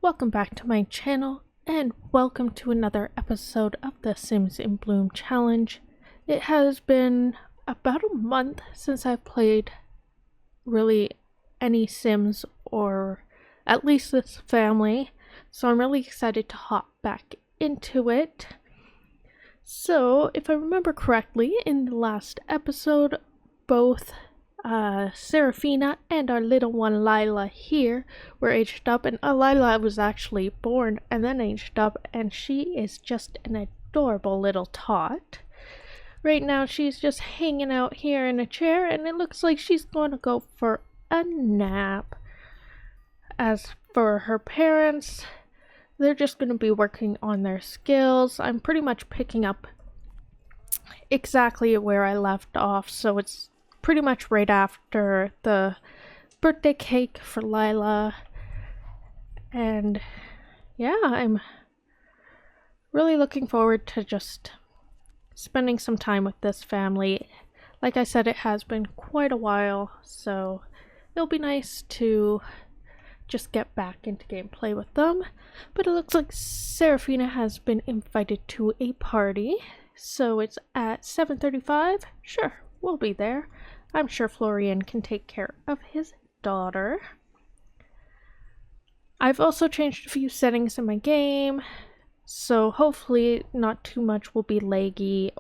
Welcome back to my channel, and welcome to another episode of the Sims in Bloom challenge. It has been about a month since I've played really any Sims, or at least this family, so I'm really excited to hop back into it. So, if I remember correctly, in the last episode, both Seraphina and our little one Lila here were aged up, and Lila was actually born and then aged up, and she is just an adorable little tot. Right now she's just hanging out here in a chair, and it looks like she's going to go for a nap. As for her parents, they're just going to be working on their skills. I'm pretty much picking up exactly where I left off, so it's pretty much right after the birthday cake for Lila. And yeah, I'm really looking forward to just spending some time with this family. Like I said, it has been quite a while, so it'll be nice to just get back into gameplay with them. But it looks like Seraphina has been invited to a party, so it's at 7:35. Sure, we'll be there. I'm sure Florian can take care of his daughter. I've also changed a few settings in my game, so hopefully not too much will be laggy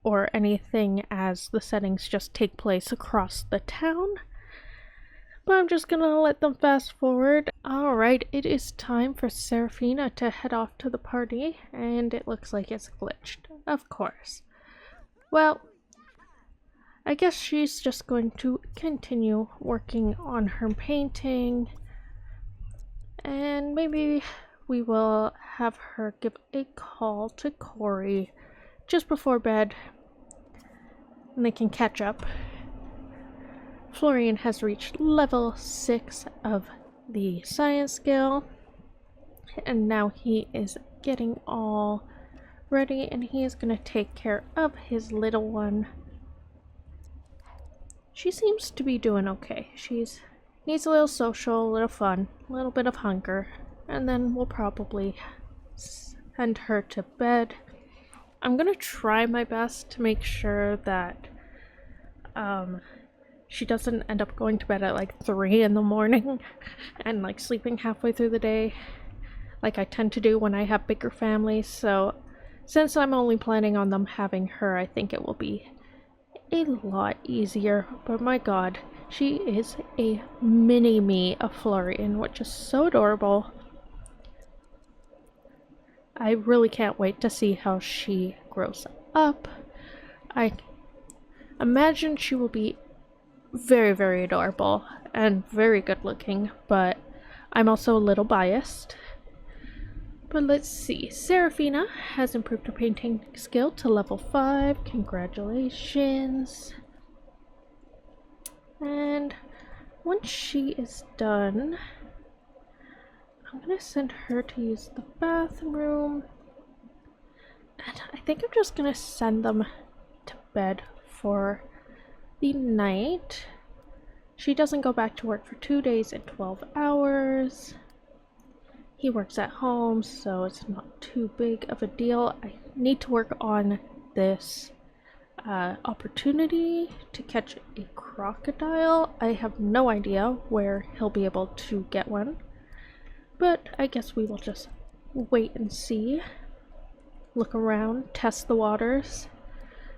or anything, as the settings just take place across the town. But I'm just gonna let them fast forward. Alright, it is time for Seraphina to head off to the party, and it looks like it's glitched, of course. Well, I guess she's just going to continue working on her painting, and maybe we will have her give a call to Corey just before bed, and they can catch up. Florian has reached level 6 of the science skill, and now he is getting all ready, and he is going to take care of his little one. She seems to be doing okay. She's needs a little social, a little fun, a little bit of hunger, and then we'll probably send her to bed. I'm gonna try my best to make sure that she doesn't end up going to bed at like 3 in the morning and like sleeping halfway through the day, like I tend to do when I have bigger families. So since I'm only planning on them having her, I think it will be a lot easier. But my god, she is a mini-me of Florian, which is so adorable. I really can't wait to see how she grows up. I imagine she will be very, very adorable and very good looking, but I'm also a little biased. But let's see, Seraphina has improved her painting skill to level 5. Congratulations. And once she is done, I'm gonna send her to use the bathroom. And I think I'm just gonna send them to bed for the night. She doesn't go back to work for 2 days and 12 hours. He works at home, so it's not too big of a deal. I need to work on this opportunity to catch a crocodile. I have no idea where he'll be able to get one, but I guess we will just wait and see. Look around, test the waters,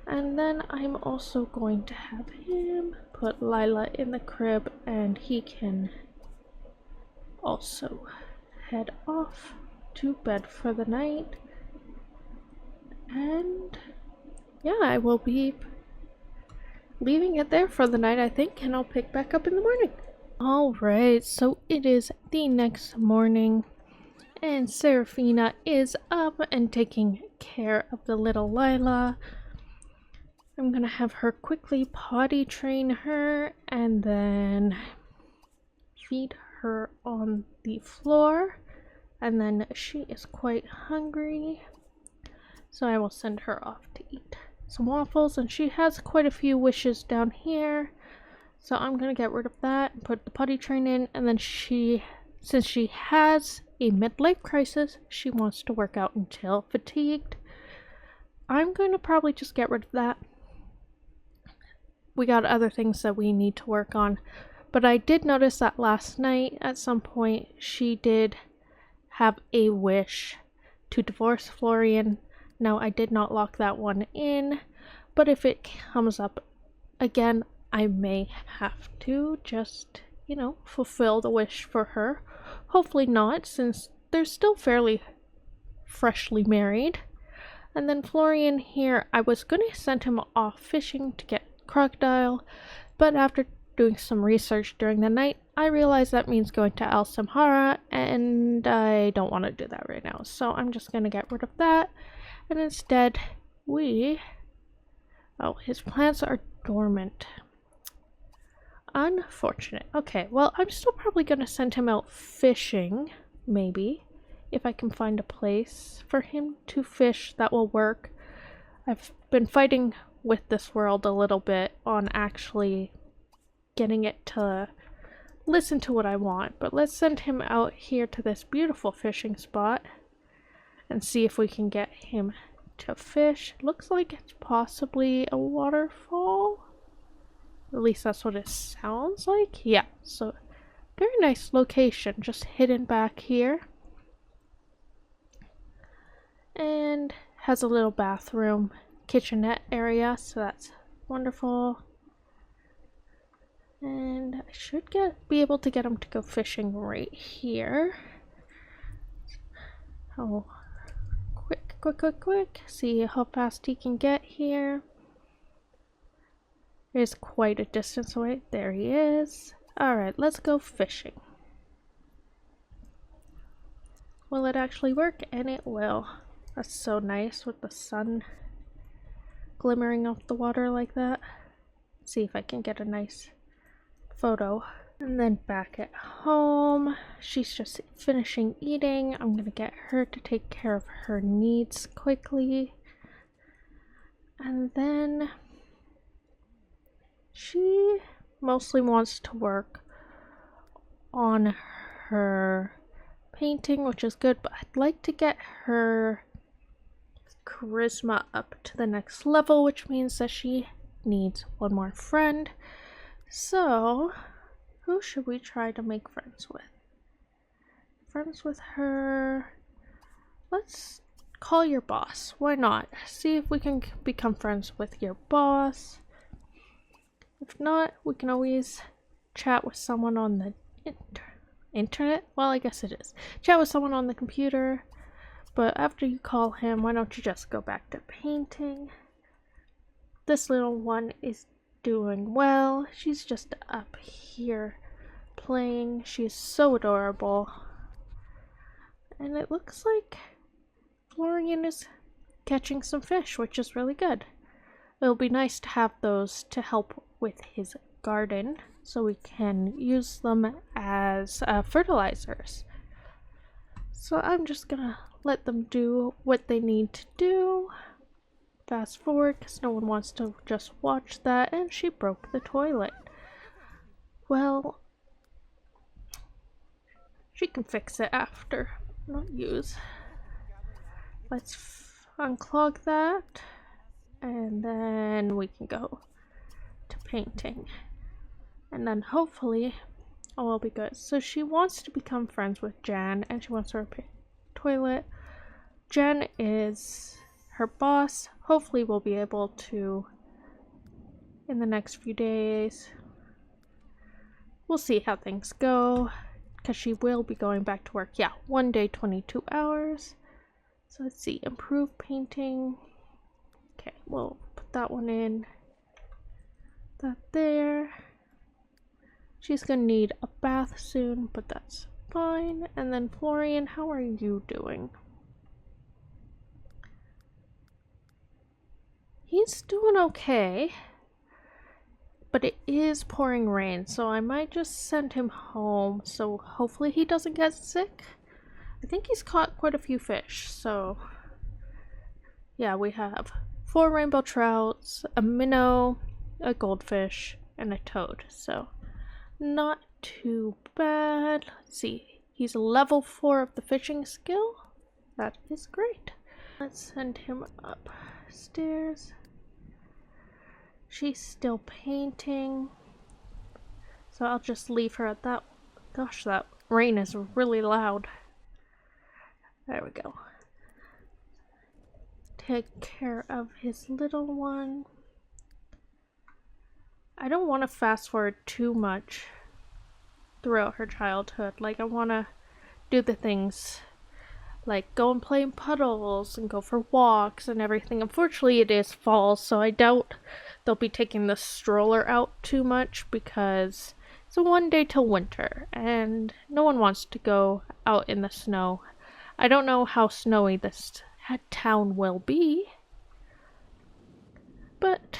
and then I'm also going to have him put Lila in the crib, and he can also head off to bed for the night. And yeah, I will be leaving it there for the night, I think, and I'll pick back up in the morning. Alright, so it is the next morning, and Seraphina is up and taking care of the little Lila. I'm gonna have her quickly potty train her and then feed her on the floor, and then she is quite hungry, so I will send her off to eat some waffles. And she has quite a few wishes down here, So I'm gonna get rid of that and put the potty train in, and then since she has a midlife crisis, she wants to work out until fatigued. I'm going to probably just get rid of that. We got other things that we need to work on. But I did notice that last night at some point she did have a wish to divorce Florian. Now I did not lock that one in, but if it comes up again, I may have to just, fulfill the wish for her. Hopefully not, since they're still fairly freshly married. And then Florian here, I was going to send him off fishing to get crocodile, but after doing some research during the night, I realized that means going to El Samhara, and I don't want to do that right now. So I'm just going to get rid of that, and instead his plants are dormant. Unfortunate. Okay, well, I'm still probably going to send him out fishing, maybe, if I can find a place for him to fish that will work. I've been fighting with this world a little bit on actually getting it to listen to what I want, but let's send him out here to this beautiful fishing spot and see if we can get him to fish. Looks like it's possibly a waterfall. At least that's what it sounds like. Yeah, so very nice location, just hidden back here. And has a little bathroom, kitchenette area, so that's wonderful. And I should be able to get him to go fishing right here. Oh, quick. See how fast he can get here. There's quite a distance away. There he is. Alright, let's go fishing. Will it actually work? And it will. That's so nice with the sun glimmering off the water like that. Let's see if I can get a nice photo. And then back at home, she's just finishing eating. I'm gonna get her to take care of her needs quickly. And then she mostly wants to work on her painting, which is good, but I'd like to get her charisma up to the next level, which means that she needs one more friend. So who should we try to make friends with? Friends with her. Let's call your boss. Why not? See if we can become friends with your boss. If not, we can always chat with someone on the internet. Well, I guess it is. Chat with someone on the computer. But after you call him, why don't you just go back to painting? This little one is doing well. She's just up here playing. She's so adorable. And it looks like Florian is catching some fish, which is really good. It'll be nice to have those to help with his garden, so we can use them as fertilizers. So I'm just gonna let them do what they need to do. Fast forward, because no one wants to just watch that, and she broke the toilet. Well, she can fix it after, not use. Let's unclog that, and then we can go to painting. And then hopefully all will be good. So she wants to become friends with Jan, and she wants to repair the toilet. Jan is her boss. Hopefully we'll be able to in the next few days. We'll see how things go, because she will be going back to work. Yeah, 1 day, 22 hours. So let's see, improve painting. Okay, we'll put that one in. That there. She's gonna need a bath soon, but that's fine. And then Florian, how are you doing? He's doing okay, but it is pouring rain, so I might just send him home, so hopefully he doesn't get sick. I think he's caught quite a few fish, so yeah, we have 4 rainbow trouts, a minnow, a goldfish, and a toad, so not too bad. Let's see, he's level 4 of the fishing skill. That is great. Let's send him upstairs. She's still painting, so I'll just leave her at that. Gosh, that rain is really loud. There we go. Take care of his little one. I don't want to fast forward too much throughout her childhood. Like, I want to do the things like go and play in puddles and go for walks and everything. Unfortunately, it is fall, so I doubt they'll be taking the stroller out too much because it's a 1 day till winter and no one wants to go out in the snow. I don't know how snowy this town will be, but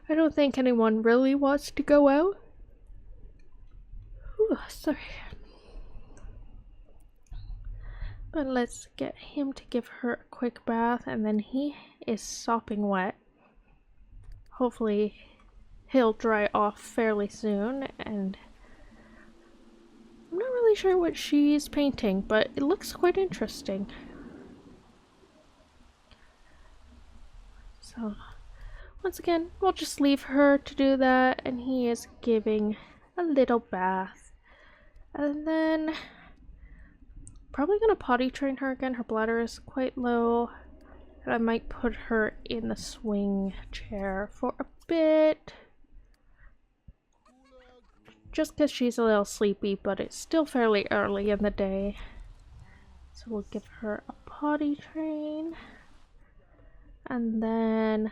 I don't think anyone really wants to go out. Ooh, sorry. But let's get him to give her a quick bath, and then he is sopping wet. Hopefully he'll dry off fairly soon, and I'm not really sure what she's painting, but it looks quite interesting. So once again, we'll just leave her to do that, and he is giving a little bath. And then probably gonna potty train her again. Her bladder is quite low. And I might put her in the swing chair for a bit. Just because she's a little sleepy, but it's still fairly early in the day. So we'll give her a potty train. And then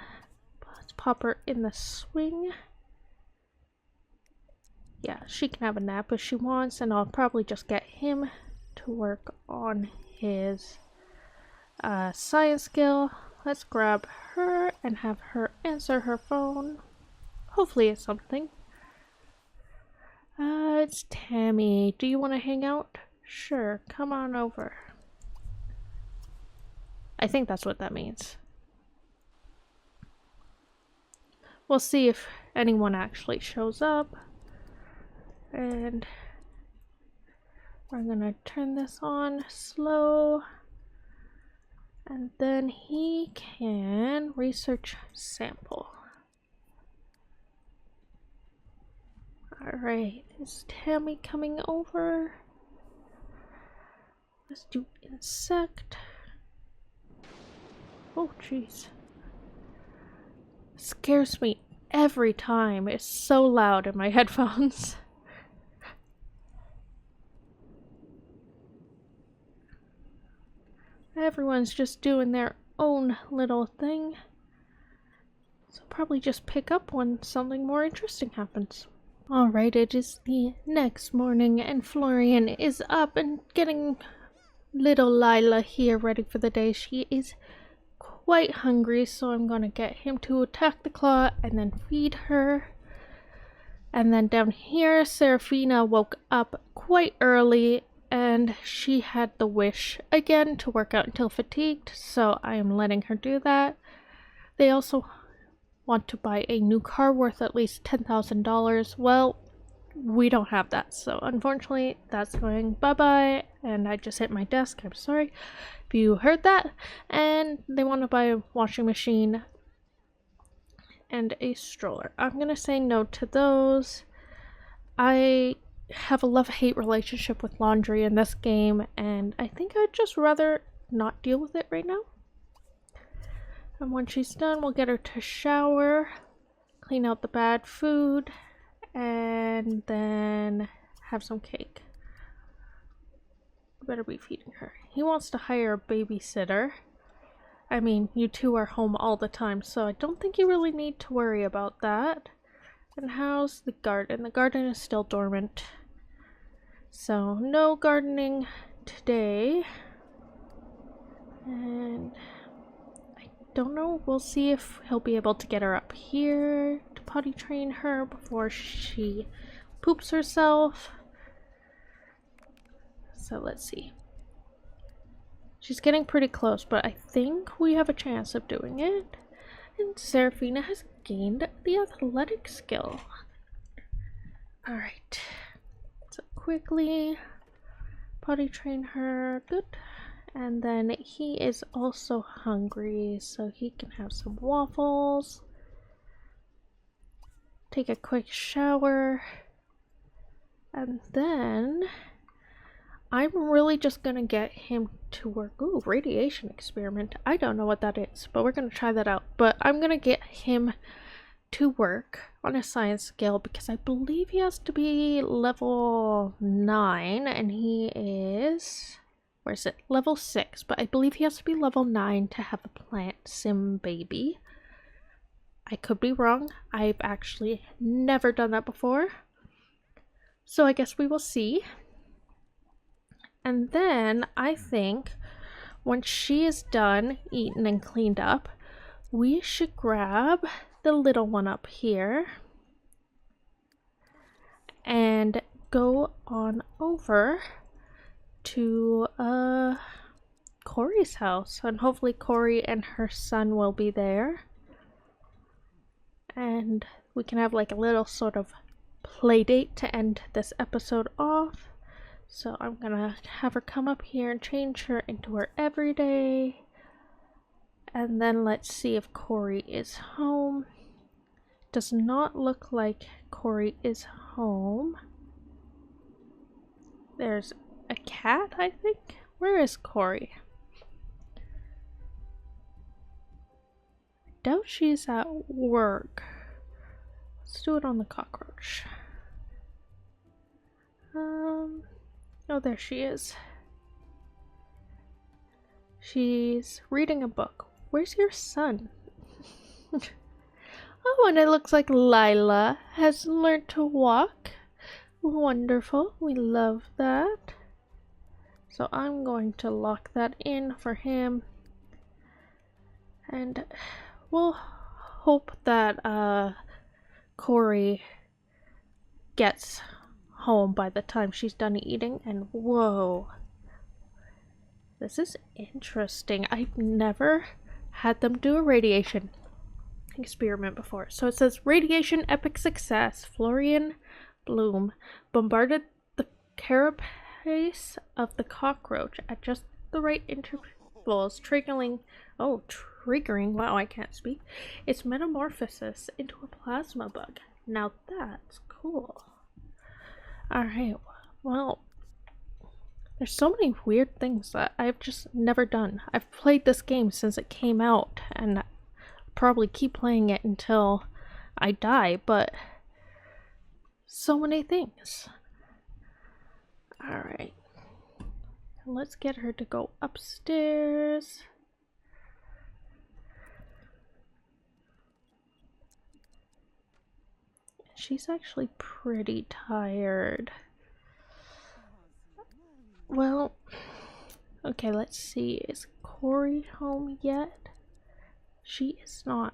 let's pop her in the swing. Yeah, she can have a nap if she wants, and I'll probably just get him to work on his science skill. Let's grab her and have her answer her phone. Hopefully it's something. It's Tammy. Do you want to hang out? Sure, come on over. I think that's what that means. We'll see if anyone actually shows up. And we're gonna turn this on slow. And then he can research sample. Alright, is Tammy coming over? Let's do insect. Oh, jeez. Scares me every time. It's so loud in my headphones. Everyone's just doing their own little thing. So probably just pick up when something more interesting happens. Alright, it is the next morning and Florian is up and getting little Lila here ready for the day. She is quite hungry, so I'm gonna get him to attack the claw and then feed her. And then down here, Seraphina woke up quite early and she had the wish again to work out until fatigued, so I am letting her do that. They also want to buy a new car worth at least $10,000. Well, we don't have that, so unfortunately that's going bye-bye, and I just hit my desk. I'm sorry if you heard that. And they want to buy a washing machine and a stroller. I'm gonna say no to those. I have a love-hate relationship with laundry in this game, and I think I'd just rather not deal with it right now. And when she's done, we'll get her to shower, clean out the bad food, and then have some cake. I better be feeding her. He wants to hire a babysitter. I mean, you two are home all the time, so I don't think you really need to worry about that. And how's the garden? The garden is still dormant. So, no gardening today. And I don't know. We'll see if he'll be able to get her up here to potty train her before she poops herself. So, let's see. She's getting pretty close, but I think we have a chance of doing it. And Seraphina has gained the athletic skill. Alright. So quickly potty train her. Good. And then he is also hungry, so he can have some waffles. Take a quick shower. And then I'm really just gonna get him to work. Ooh, radiation experiment. I don't know what that is, but we're gonna try that out. But I'm gonna get him to work on a science scale because I believe he has to be level 9 and he is, where is it? Level 6, but I believe he has to be level 9 to have a plant sim baby. I could be wrong. I've actually never done that before. So I guess we will see. And then I think once she is done eaten and cleaned up, we should grab the little one up here and go on over to Corey's house, and hopefully Corey and her son will be there and we can have like a little sort of play date to end this episode off. So I'm gonna have her come up here and change her into her everyday, and then let's see if Corey is home. Does not look like Corey is home. There's a cat, I think. Where is Corey? I doubt she's at work. Let's do it on the cockroach. Oh, there she is. She's reading a book. Where's your son? Oh, and it looks like Lila has learned to walk. Wonderful. We love that. So I'm going to lock that in for him. And we'll hope that Corey gets home by the time she's done eating. And whoa. This is interesting. I've never had them do a radiation experiment before. So it says radiation epic success. Florian Bloom bombarded the carapace of the cockroach at just the right intervals, triggering, wow, I can't speak, its metamorphosis into a plasma bug. Now that's cool. Alright, well, there's so many weird things that I've just never done. I've played this game since it came out, and I'll probably keep playing it until I die, but so many things. Alright. Let's get her to go upstairs. She's actually pretty tired. Well, okay, let's see. Is Corey home yet? She is not.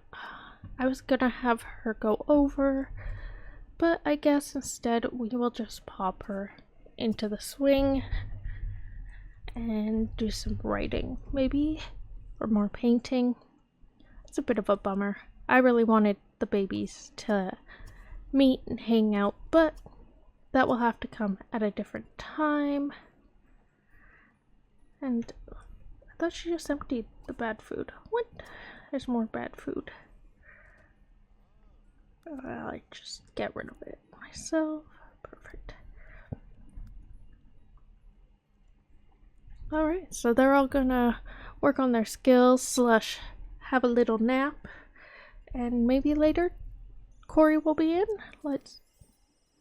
I was gonna have her go over, but I guess instead we will just pop her into the swing and do some writing, maybe, or more painting. It's a bit of a bummer. I really wanted the babies to meet and hang out, but that will have to come at a different time. And I thought she just emptied the bad food. What? There's more bad food. I just get rid of it myself. Perfect. Alright, so they're all gonna work on their skills slash have a little nap, and maybe later Corey will be in.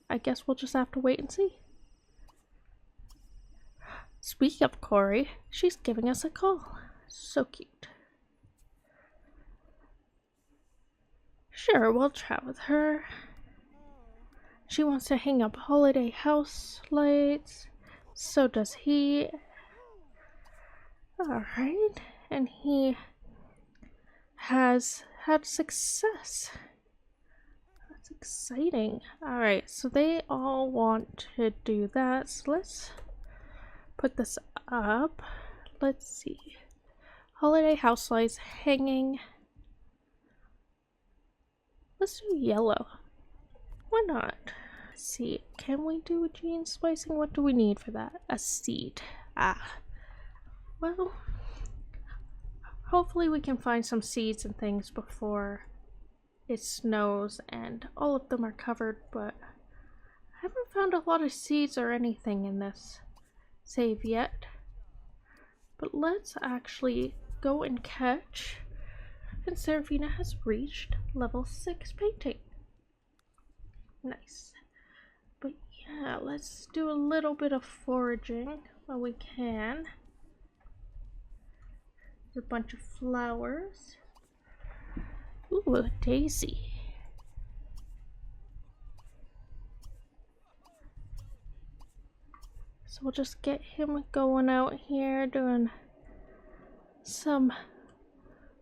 I guess we'll just have to wait and see. Speak of Corey, she's giving us a call. So cute. Sure, we'll chat with her. She wants to hang up holiday house lights. So does he. Alright, and he has had success. That's exciting. Alright, so they all want to do that. So let's put this up. Let's see. Holiday house lights hanging. Let's do yellow. Why not? Let's see, can we do gene splicing? What do we need for that? A seed. Well, hopefully we can find some seeds and things before it snows and all of them are covered, but I haven't found a lot of seeds or anything in this save yet. But let's actually go and catch. And Seraphina has reached level 6 painting. Nice. But yeah, let's do a little bit of foraging while we can. There's a bunch of flowers. Ooh, a daisy. So we'll just get him going out here doing some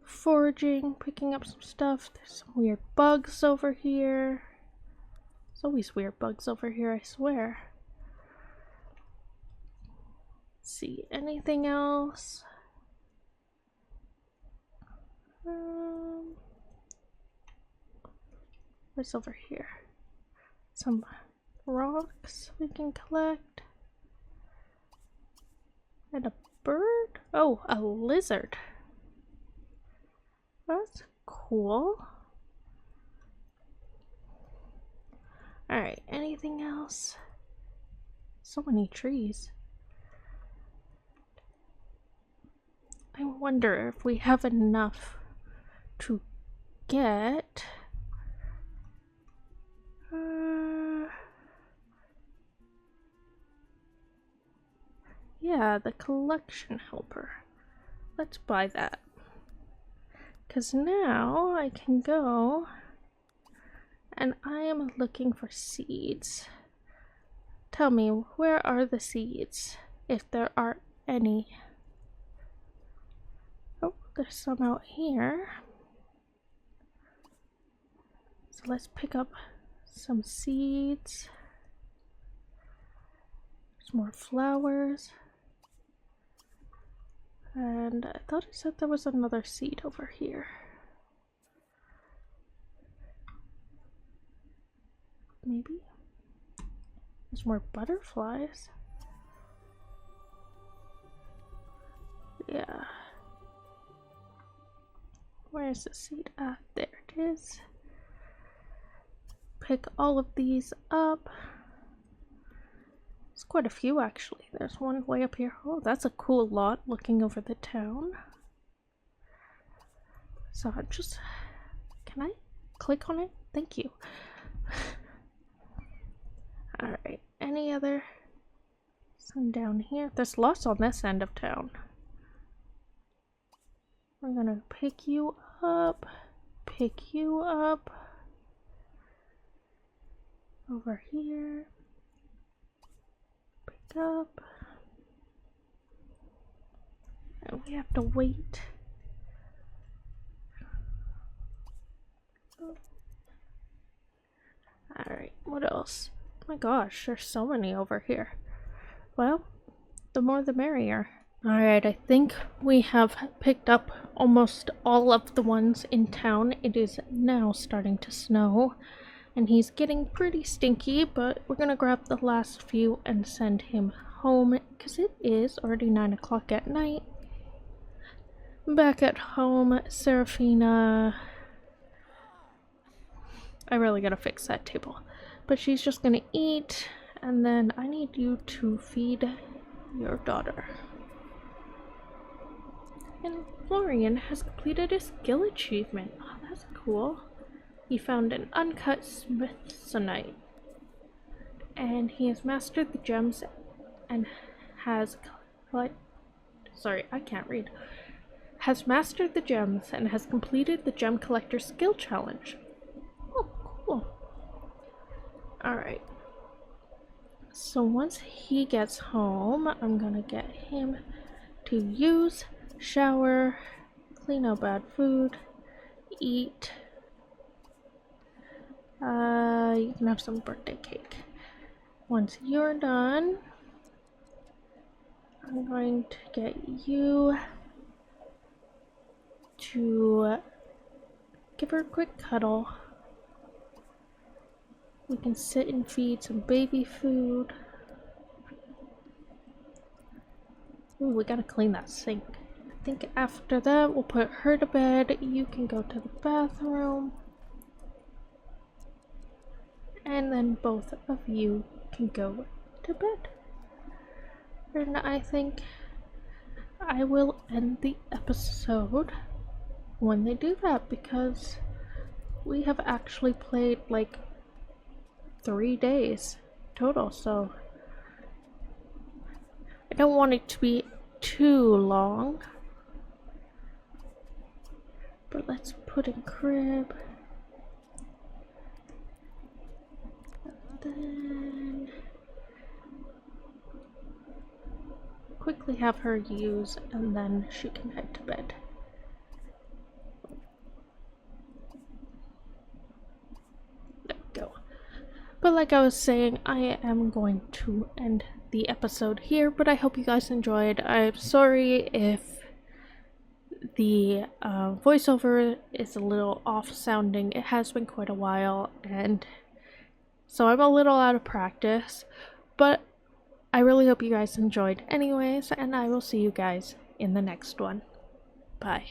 foraging, picking up some stuff. There's some weird bugs over here. There's always weird bugs over here, I swear. Let's see, anything else? What's over here? Some rocks we can collect. And a bird? Oh, a lizard. That's cool. Alright, anything else? So many trees. I wonder if we have enough to get... yeah, the collection helper. Let's buy that. Because now I can go and I am looking for seeds. Tell me, where are the seeds? If there are any. Oh, there's some out here. So let's pick up some seeds. There's more flowers. And I thought it said there was another seed over here. Maybe? There's more butterflies. Yeah. Where's the seed? Ah, there it is. Pick all of these up. There's quite a few actually. There's one way up here. Oh, that's a cool lot looking over the town. So just, can I click on it? Thank you. Alright, any other? Some down here. There's lots on this end of town. We're gonna pick you up. Pick you up. Over here. Pick up. And we have to wait. Alright, what else? Oh my gosh, there's so many over here. Well, the more the merrier. Alright, I think we have picked up almost all of the ones in town. It is now starting to snow, and he's getting pretty stinky, but we're gonna grab the last few and send him home, because it is already 9 o'clock at night. Back at home, Seraphina... I really gotta fix that table. But she's just gonna eat, and then I need you to feed your daughter. And Florian has completed a skill achievement. Oh, that's cool. He found an uncut smithsonite. And he has mastered the gems and has... Sorry, I can't read. Has mastered the gems and has completed the gem collector skill challenge. Oh, cool. Alright. So once he gets home, I'm gonna get him to use, shower, clean out bad food, eat. You can have some birthday cake. Once you're done, I'm going to get you to give her a quick cuddle. We can sit and feed some baby food. Ooh, we gotta clean that sink. I think after that we'll put her to bed. You can go to the bathroom. And then both of you can go to bed. And I think I will end the episode when they do that, because we have actually played like 3 days total, so I don't want it to be too long. But let's put in crib. Then quickly have her use, and then she can head to bed. There we go. But like I was saying, I am going to end the episode here, but I hope you guys enjoyed. I'm sorry if the voiceover is a little off sounding. It has been quite a while, and so I'm a little out of practice, but I really hope you guys enjoyed anyways, and I will see you guys in the next one. Bye.